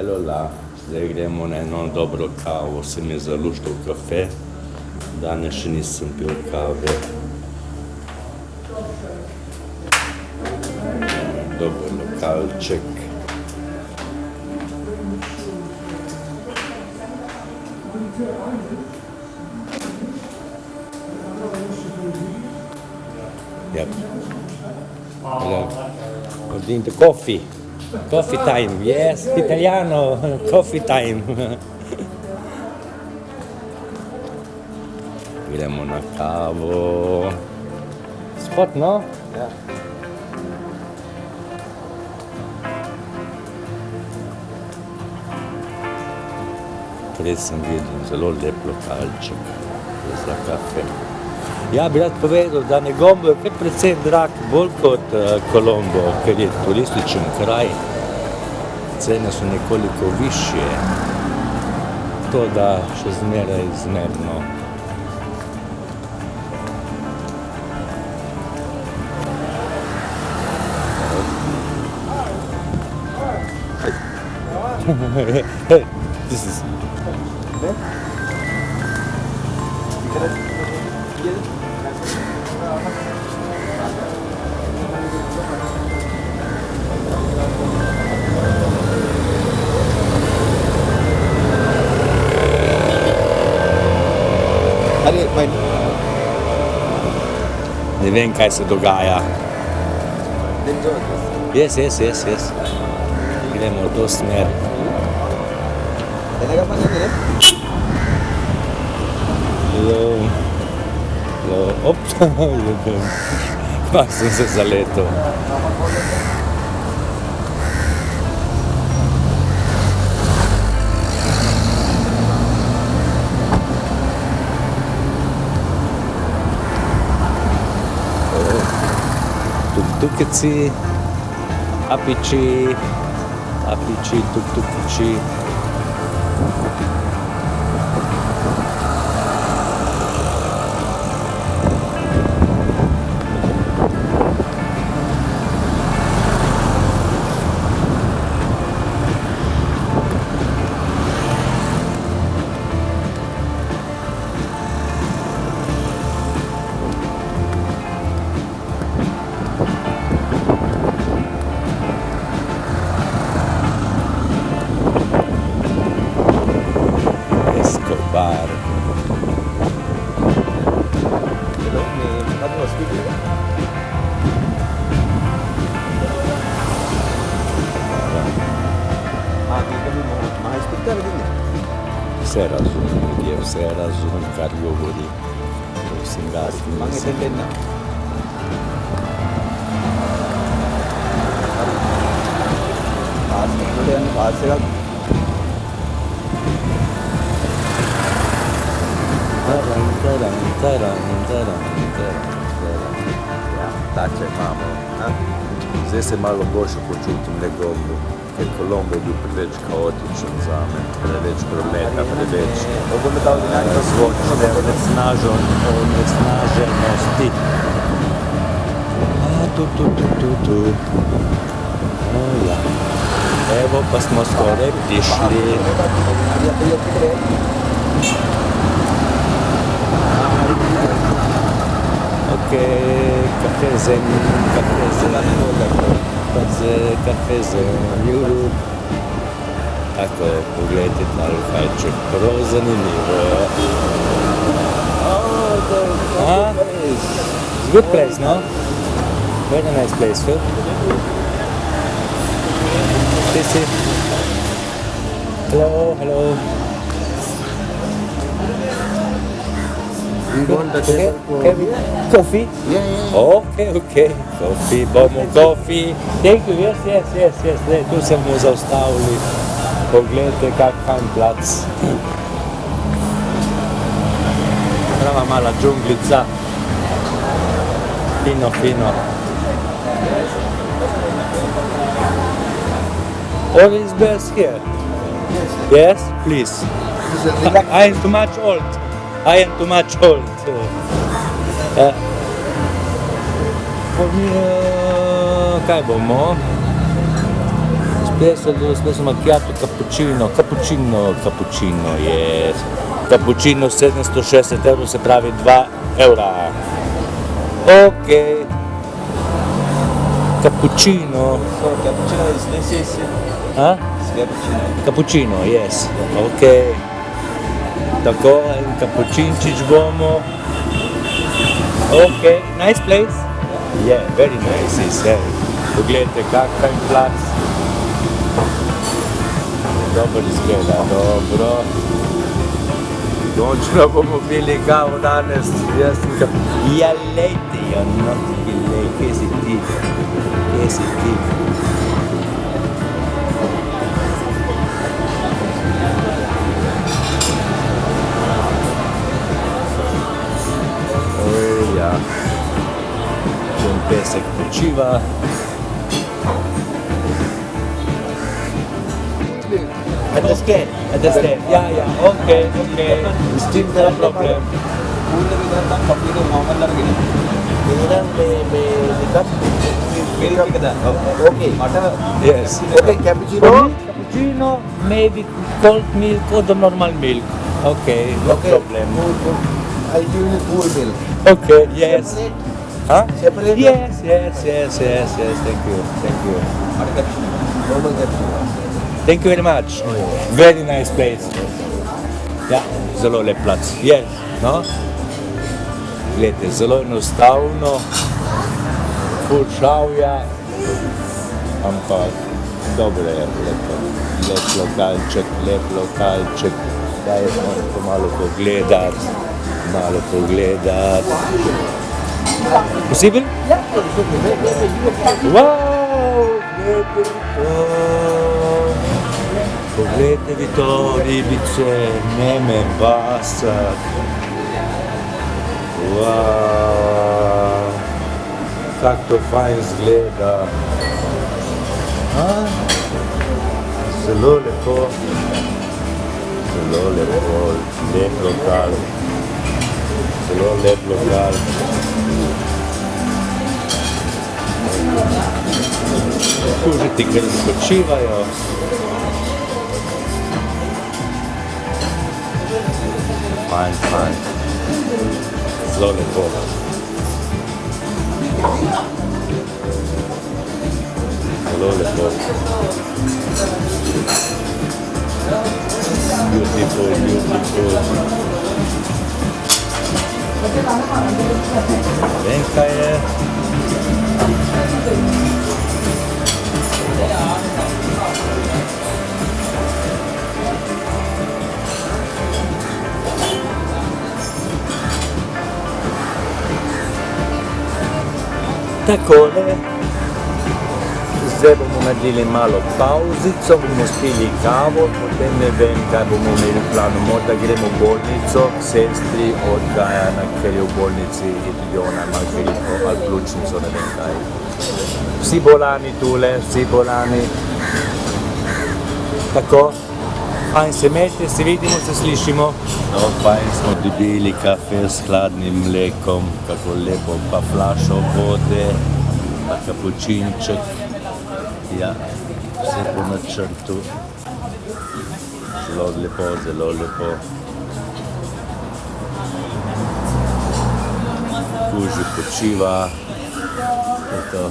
Elo la, zdaj gremo na eno dobro kavo, se mi je zaluštal kafe, danes še nisem pil kave. Dober lokalček. Yep. Hello. Ordering the coffee. Coffee time. Yes, italiano. Coffee time. Gremo na kavo. Spot, no? Ja. Prej sem videl zelo lep lokalček za kafe. Ja, bi rad povedal, da Negombo je kar precej drag, bolj kot Colombo, ker je turističen kraj. Cene so nekoliko višje, to da še zmeraj zmerno. This is... Ne vem, kaj se dogaja. Yes. Gremo v to smer. Ops, pa sem se zaletel. Tuk-tukici, apiči, tuk-tukici. Escobar. Vse razumem, kar govori. Prosim, gasti se. Take imamo. Zdaj se malo boljše počutim Negombo, ker Colombo je bil preveč kaotičen zame, preveč prometa, preveč razvočne, onesnaženosti. Ja. Evo pa smo skoraj prišli. Kafe Zen, tako, pogledajte ta lokalček, prav zanimivo. It's a good place, no? Very nice place, huh? See. Hello. Coffee? Yeah. Okay. Coffee, bomo coffee. Thank you, yes. Zdaj, tu se bomo zaustavili. Pogledajte, kakšen plac. Prava mala džunglica. Fino. All is best here. Yes, please. I am too much old. kaj bomo? espresso macchiato, cappuccino, yes. Cappuccino 760 euro, se pravi 2 evra. Ok. Cappuccino. So cappuccino is this. Huh? Cappuccino. Cappuccino, yes. Ok. Tako, in cappuccinčič bomo. Ok, nice place. Yeah, very nice is. Poglejte, kakšen plac. Dobro izgleda, dobro. Končno bomo pili kavo danes. Jaz sem ja, lejte, ja, noti gilej, kje si ti? Kje si ti? Ja. Ten pesek počiva. Understand. Ja, ok. Steam No problem. Yes. Okay, cappuccino. Cappuccino, maybe cold milk or the normal milk. Okay, no problem. I'll give you cool milk. Okay, yes. Separate? Huh? Separate? Yes. Normal cappuccino. Thank you very much. Very nice place. Ja, zelo lep plac. Yes, no? Glejte, zelo enostavno, ful šavja, ampak dobro je, lepo. Lep lokalček. Daj, moramo malo pogledat. Possible? Wow, poglejte vi to, ribice, meme, basa. Wow, kak to fajn zgleda. Zelo lepo, lep lokal. Zelo lep lokal. Kužiti, ker spočivajo. Fajn. Zelo lepo. Beautiful. Vem kaj je. Takole. Zdaj bomo naredili malo pauzico, bomo spili kavo, potem ne vem, kaj bomo imeli v planu. Morda gremo v bolnico k sestri od Gajana, ker je v bolnici in tudi ona ima gripo ali pljučnico, ne vem kaj. Vsi bolani tule, Tako, fajn se imejte, se vidimo, se slišimo. No, fajn smo dobili kafe s hladnim mlekom, kako lepo, pa flašo vode, pa kapučinček. Ja, vse po načrtu. Zelo lepo. Kuži počiva. To je to.